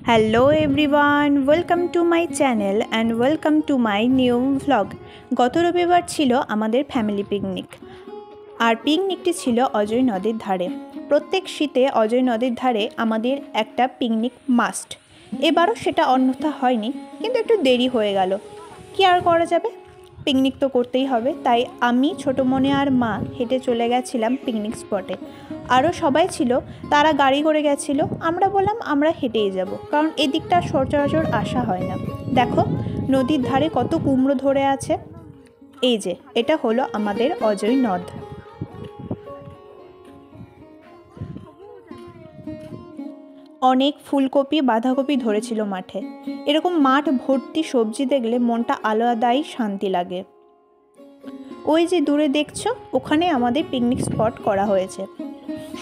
Hello everyone, welcome to my channel and welcome to my new vlog. গত রবিবার ছিল আমাদের ফ্যামিলি পিকনিক। আর পিকনিকটি ছিল অজয় নদীর ধারে। প্রত্যেক শীতে অজয় নদীর ধারে আমাদের একটা পিকনিক মাস্ট। এবারও সেটা অন্যথা হয়নি, কিন্তু একটু দেরি হয়ে গেল। কি আর করা যাবে, পিকনিক তো করতেই হবে। তাই আমি ছোটোমণি আর মা হেঁটে চলে গেছিলাম পিকনিক স্পটে। আরও সবাই ছিল, তারা গাড়ি করে গেছিল। আমরা বললাম আমরা হেঁটেই যাব, কারণ এদিকটা সচরাচর আসা হয় না। দেখো নদীর ধারে কত কুমড়ো ধরে আছে। এই যে এটা হলো আমাদের অজয় নদ। অনেক ফুলকপি বাঁধাকপি ধরেছিল মাঠে। এরকম মাঠ ভর্তি সবজি দেখলে মনটা আলাদাই শান্তি লাগে। ওই যে দূরে দেখছো, ওখানে আমাদের পিকনিক স্পট করা হয়েছে।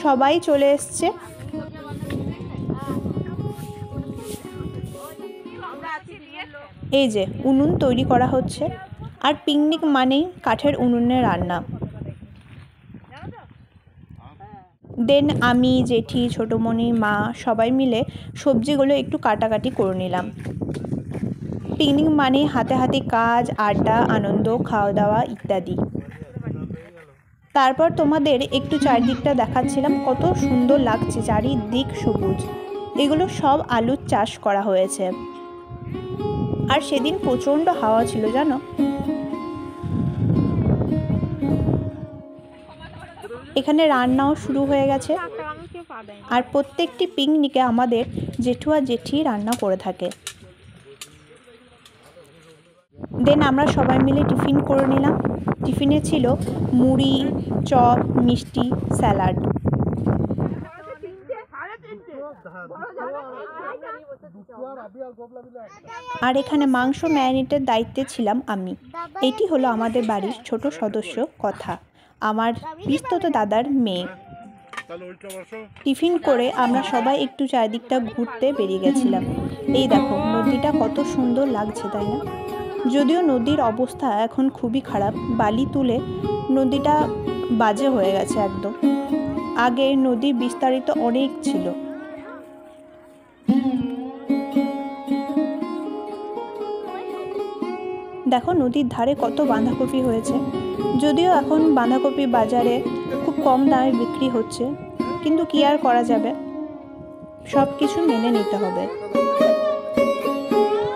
সবাই চলে এসছে। এই যে উনুন তৈরি করা হচ্ছে, আর পিকনিক মানেই কাঠের উনুনে রান্না। দেন আমি, জেঠি, ছোটোমণি, মা সবাই মিলে সবজিগুলো একটু কাটাকাটি করে নিলাম। পিকনিক মানে হাতে হাতে কাজ, আড্ডা, আনন্দ, খাওয়া দাওয়া ইত্যাদি। তারপর তোমাদের একটু চারিদিকটা দেখাচ্ছিলাম, কত সুন্দর লাগছে, চারিদিক সবুজ। এগুলো সব আলুর চাষ করা হয়েছে। আর সেদিন প্রচণ্ড হাওয়া ছিল জানো। এখানে রান্নাও শুরু হয়ে গেছে। আর প্রত্যেকটি পিকনিকে আমাদের জেঠু আর জেঠি রান্না করে থাকে। দেন আমরা সবাই মিলে টিফিন করে নিলাম। টিফিনে ছিল মুড়ি, চপ, মিষ্টি, স্যালাড। আর এখানে মাংস ম্যারিনেটের দায়িত্বে ছিলাম আমি। এটি হলো আমাদের বাড়ির ছোট সদস্য কথা, আমার পিস্তত দাদার মেয়ে। টিফিন করে আমরা সবাই একটু চারিদিকটা ঘুরতে বেরিয়ে গেছিলাম। এই দেখো নদীটা কত সুন্দর লাগছে, তাই না? যদিও নদীর অবস্থা এখন খুবই খারাপ, বালি তুলে নদীটা বাজে হয়ে গেছে একদম। আগে নদীর বিস্তারিত অনেক ছিল। দেখো নদীর ধারে কত বাঁধাকপি হয়েছে। যদিও এখন বাঁধাকপি বাজারে খুব কম দামে বিক্রি হচ্ছে, কিন্তু কি আর করা যাবে, সব কিছু মেনে নিতে হবে।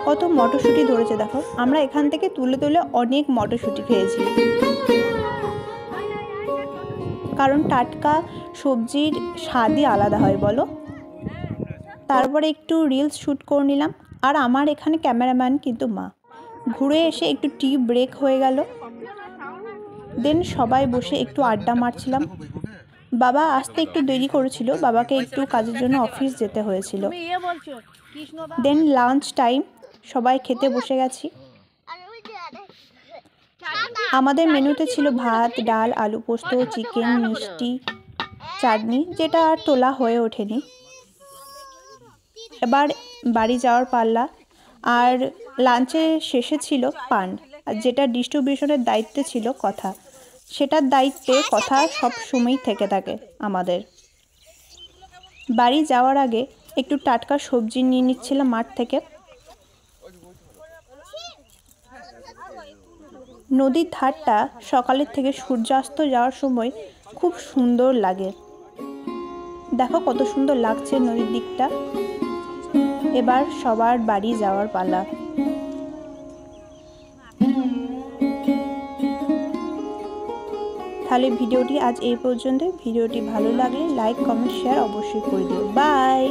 কত মটরশুঁটি ধরেছে দেখো। আমরা এখান থেকে তুলে তুলে অনেক মটরশুঁটি খেয়েছি, কারণ টাটকা সবজির স্বাদই আলাদা হয় বলো। তারপরে একটু রিলস শ্যুট করে নিলাম। আর আমার এখানে ক্যামেরাম্যান কিন্তু মা। ঘুরে এসে একটু টি ব্রেক হয়ে গেল। দেন সবাই বসে একটু আড্ডা মারছিলাম। বাবা আসতে একটু দেরি করেছিল, বাবাকে একটু কাজের জন্য অফিস যেতে হয়েছিল। দেন লাঞ্চ টাইম, সবাই খেতে বসে গেছি। আমাদের মেনুতে ছিল ভাত, ডাল, আলু পোস্ত, চিকেন, মিষ্টি, চাটনি, যেটা আর তোলা হয়ে ওঠেনি। এবার বাড়ি যাওয়ার পাল্লা। আর লাঞ্চের শেষে ছিল পান, আর যেটা ডিস্ট্রিবিউশনের দায়িত্বে ছিল কথা। সেটার দায়িত্বে কথা সব সময়ই থেকে থাকে আমাদের। বাড়ি যাওয়ার আগে একটু টাটকা সবজি নিয়ে নিচ্ছিলাম মাঠ থেকে। নদীর ধারটা সকালের থেকে সূর্যাস্ত যাওয়ার সময় খুব সুন্দর লাগে। দেখো কত সুন্দর লাগছে নদীর দিকটা। এবার সবার বাড়ি যাওয়ার পালা। তাহলে ভিডিওটি আজ এই পর্যন্ত। ভিডিওটি ভালো লাগলে লাইক, কমেন্ট, শেয়ার অবশ্যই করে দিও। বাই।